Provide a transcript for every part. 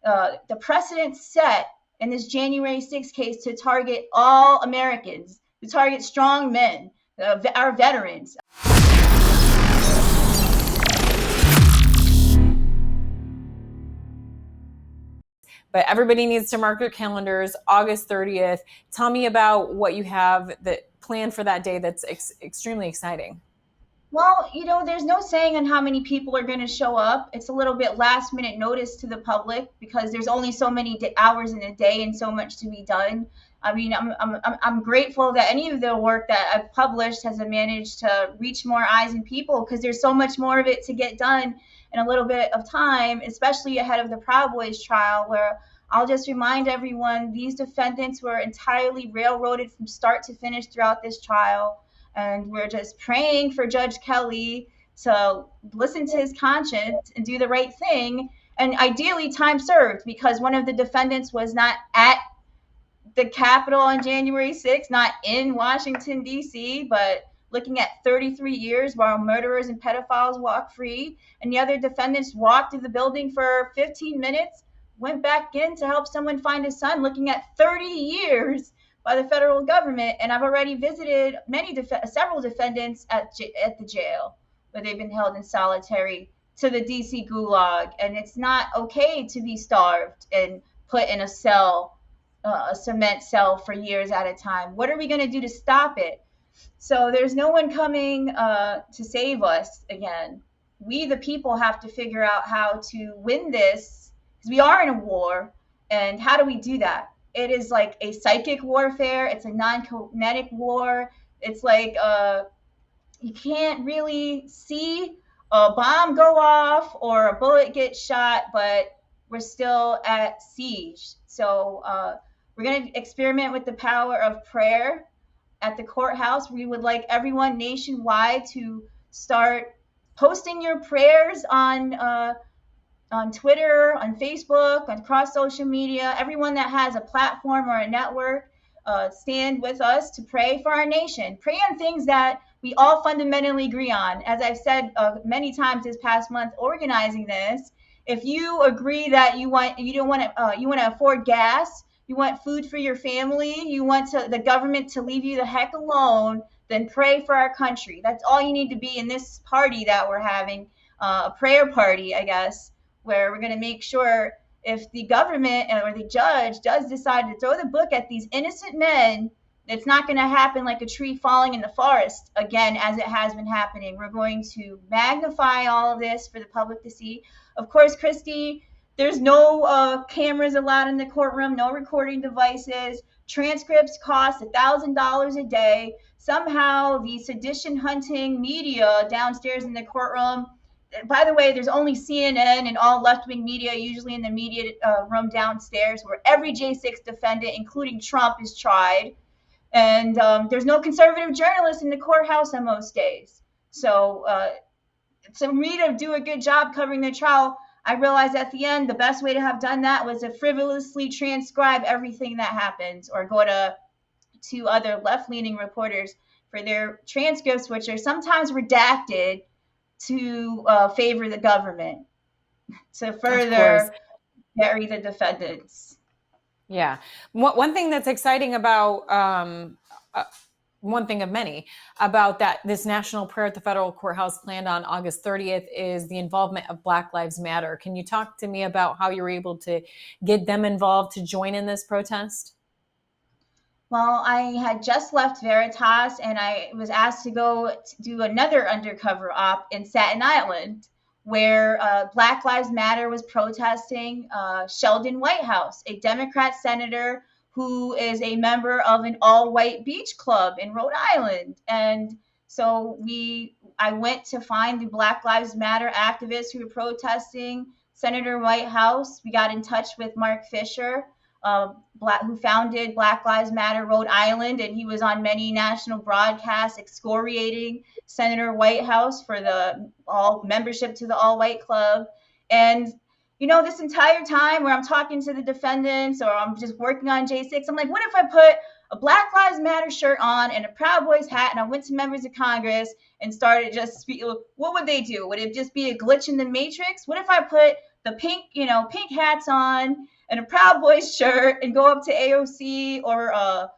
the precedent set in this January 6th case to target all Americans, to target strong men, our veterans. But everybody needs to mark their calendars, August 30th. Tell me about what you have that planned for that day that's extremely exciting. Well, there's no saying on how many people are going to show up. It's a little bit last minute notice to the public because there's only so many hours in a day and so much to be done. I mean, I'm grateful that any of the work that I've published has managed to reach more eyes and people, because there's so much more of it to get done in a little bit of time, especially ahead of the Proud Boys trial, where I'll just remind everyone these defendants were entirely railroaded from start to finish throughout this trial. And we're just praying for Judge Kelly to listen to his conscience and do the right thing. And ideally, time served, because one of the defendants was not at the Capitol on January 6th, not in Washington, D.C., but looking at 33 years while murderers and pedophiles walk free. And the other defendants walked through the building for 15 minutes, went back in to help someone find his son, looking at 30 years by the federal government. And I've already visited several defendants at the jail where they've been held in solitary to the DC gulag. And it's not okay to be starved and put in a cell, a cement cell, for years at a time. What are we going to do to stop it? So there's no one coming to save us again. We, the people, have to figure out how to win this, because we are in a war. And how do we do that? It is like a psychic warfare. It's a non-kinetic war. It's like you can't really see a bomb go off or a bullet get shot, but we're still at siege. So we're going to experiment with the power of prayer at the courthouse. We would like everyone nationwide to start posting your prayers on Twitter, on Facebook, on cross social media. Everyone that has a platform or a network, stand with us to pray for our nation. Pray on things that we all fundamentally agree on. As I've said many times this past month organizing this, if you agree that you want to afford gas, you want food for your family, you want the government to leave you the heck alone, then pray for our country. That's all you need to be in this party that we're having, a prayer party, I guess, where we're going to make sure if the government or the judge does decide to throw the book at these innocent men, it's not going to happen like a tree falling in the forest again, as it has been happening. We're going to magnify all of this for the public to see. Of course, Kristi, there's no cameras allowed in the courtroom, no recording devices. Transcripts cost $1,000 a day. Somehow the sedition hunting media downstairs in the courtroom, by the way, there's only CNN and all left-wing media, usually in the media room downstairs, where every J6 defendant, including Trump, is tried. And there's no conservative journalists in the courthouse on most days. So for me to do a good job covering the trial, I realized at the end the best way to have done that was to frivolously transcribe everything that happens, or go to other left-leaning reporters for their transcripts, which are sometimes redacted to favor the government, to further bury the defendants. Yeah. One thing that's exciting about, one thing of many, about this national prayer at the federal courthouse planned on August 30th is the involvement of Black Lives Matter. Can you talk to me about how you were able to get them involved to join in this protest? Well, I had just left Veritas, and I was asked to go to do another undercover op in Staten Island, where Black Lives Matter was protesting Sheldon Whitehouse, a Democrat senator who is a member of an all-white beach club in Rhode Island. And so I went to find the Black Lives Matter activists who were protesting Senator Whitehouse. We got in touch with Mark Fisher, who founded Black Lives Matter Rhode Island, and he was on many national broadcasts excoriating Senator Whitehouse for the membership to the all-white club. And this entire time where I'm talking to the defendants or I'm just working on J6, I'm like, what if I put a Black Lives Matter shirt on and a Proud Boys hat, and I went to members of Congress and started just speaking? What would they do? Would it just be a glitch in the matrix? What if I put the pink, pink hats on and a Proud Boys shirt and go up to AOC or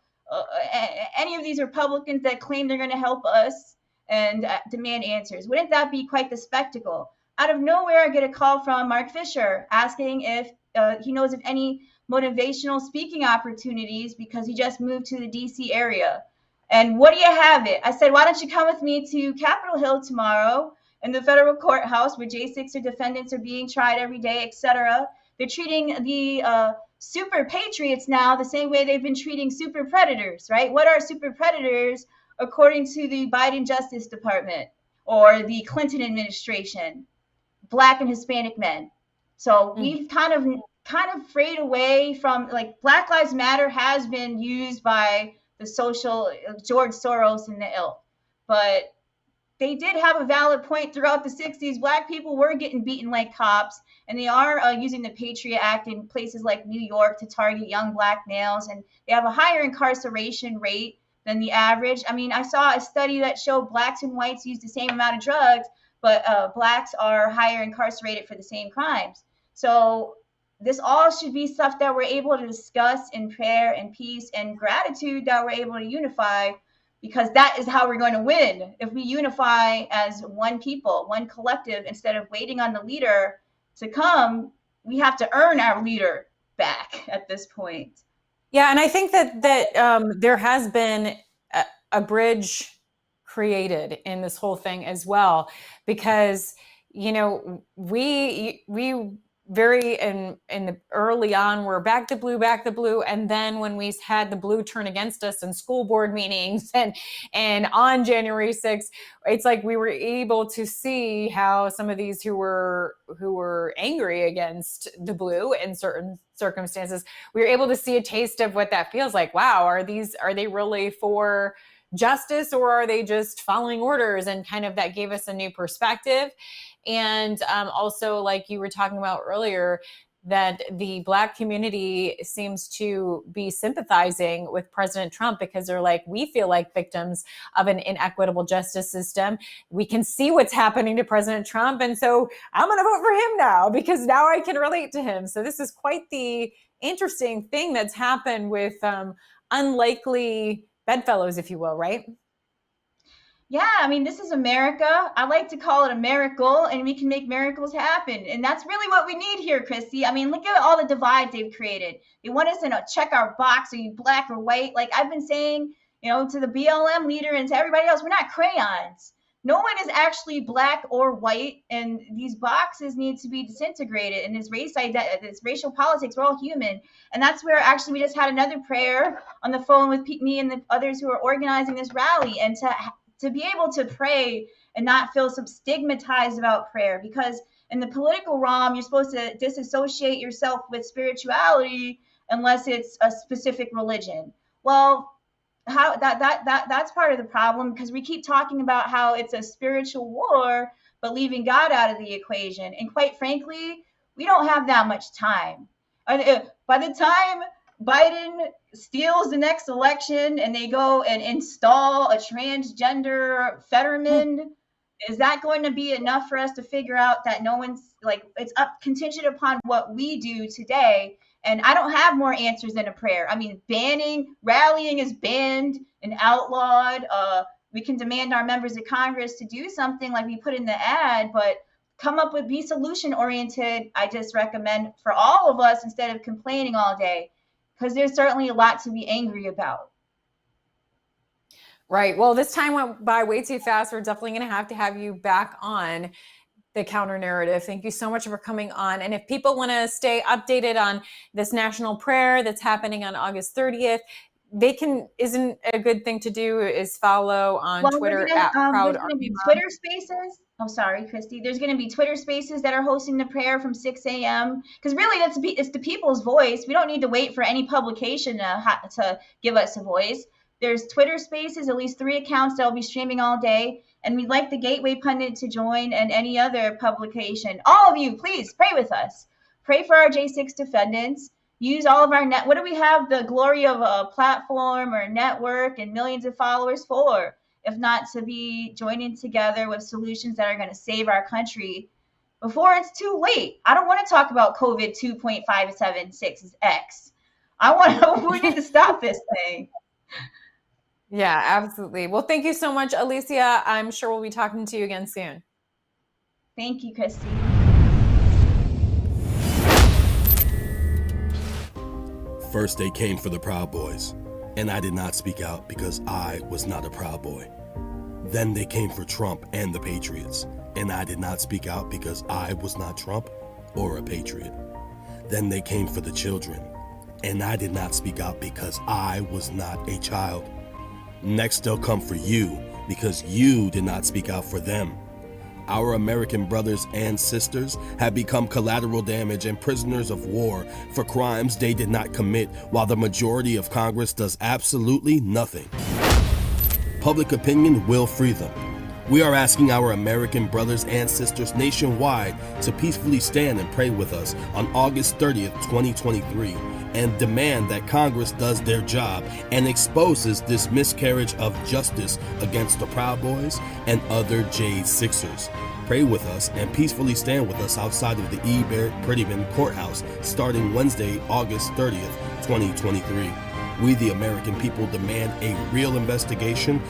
any of these Republicans that claim they're going to help us and demand answers. Wouldn't that be quite the spectacle? Out of nowhere, I get a call from Mark Fisher asking if he knows of any motivational speaking opportunities because he just moved to the DC area. And what do you have it? I said, why don't you come with me to Capitol Hill tomorrow in the federal courthouse where J6 or defendants are being tried every day, etc. They're treating the super patriots now the same way they've been treating super predators, right? What are super predators according to the Biden Justice Department or the Clinton administration? Black and Hispanic men. So we've kind of frayed away from, like, Black Lives Matter has been used by the social George Soros and the ilk, but they did have a valid point throughout the 60s. Black people were getting beaten like cops, and they are using the Patriot Act in places like New York to target young Black males, and they have a higher incarceration rate than the average. I mean, I saw a study that showed Blacks and whites use the same amount of drugs, but Blacks are higher incarcerated for the same crimes. So this all should be stuff that we're able to discuss in prayer and peace and gratitude that we're able to unify, because that is how we're going to win. If we unify as one people, one collective, instead of waiting on the leader to come, we have to earn our leader back at this point. Yeah, and I think that there has been a bridge created in this whole thing as well, because we very in the early on we're back the blue, and then when we had the blue turn against us in school board meetings and on January 6th, it's like we were able to see how some of these who were angry against the blue in certain circumstances, we were able to see a taste of what that feels like. Wow, are they really for justice, or are they just following orders? And kind of that gave us a new perspective. And also, like you were talking about earlier, that the Black community seems to be sympathizing with President Trump because they're like, we feel like victims of an inequitable justice system. We can see what's happening to President Trump. And so I'm going to vote for him now because now I can relate to him. So this is quite the interesting thing that's happened with unlikely bedfellows, if you will, right? Yeah, I mean, this is America. I like to call it a miracle, and we can make miracles happen. And that's really what we need here, Kristi. I mean, look at all the divides they've created. They want us to check our box, are you Black or white? Like I've been saying, to the BLM leader and to everybody else, we're not crayons. No one is actually Black or white, and these boxes need to be disintegrated. And this racial politics, we're all human. And that's where actually we just had another prayer on the phone with me and the others who are organizing this rally, and to be able to pray and not feel so stigmatized about prayer, because in the political realm, you're supposed to disassociate yourself with spirituality unless it's a specific religion. Well, how that's part of the problem, because we keep talking about how it's a spiritual war, but leaving God out of the equation. And quite frankly, we don't have that much time. By the time Biden steals the next election and they go and install a transgender Fetterman, is that going to be enough for us to figure out that no one's like, it's up contingent upon what we do today? And I don't have more answers than a prayer. I mean, rallying is banned and outlawed. We can demand our members of Congress to do something like we put in the ad, but be solution oriented. I just recommend for all of us, instead of complaining all day, because there's certainly a lot to be angry about. Right. Well, this time went by way too fast. We're definitely going to have you back on the counter narrative. Thank you so much for coming on. And if people want to stay updated on this national prayer that's happening on August 30th, isn't a good thing to do is follow on Twitter at Proud. There's going to be Twitter Spaces. Oh, sorry, Kristi. There's going to be Twitter Spaces that are hosting the prayer from 6 a.m. Because really, it's the people's voice. We don't need to wait for any publication to give us a voice. There's Twitter Spaces, at least 3 accounts that will be streaming all day. And we'd like the Gateway Pundit to join, and any other publication. All of you, please pray with us. Pray for our J6 defendants. Use all of our what do we have the glory of a platform or network and millions of followers for, if not to be joining together with solutions that are going to save our country? before it's too late. I don't want to talk about COVID 2.576X. We need to stop this thing. Yeah, absolutely. Well, thank you so much, Alicia. I'm sure we'll be talking to you again soon. Thank you, Kristi. First they came for the Proud Boys, and I did not speak out because I was not a Proud Boy. Then they came for Trump and the Patriots, and I did not speak out because I was not Trump or a Patriot. Then they came for the children, and I did not speak out because I was not a child. Next they'll come for you because you did not speak out for them. Our American brothers and sisters have become collateral damage and prisoners of war for crimes they did not commit, while the majority of Congress does absolutely nothing. Public opinion will free them. We are asking our American brothers and sisters nationwide to peacefully stand and pray with us on August 30th, 2023, and demand that Congress does their job and exposes this miscarriage of justice against the Proud Boys and other Jade Sixers. Pray with us and peacefully stand with us outside of the E. Barrett Prettyman Courthouse starting Wednesday, August 30th, 2023. We, the American people, demand a real investigation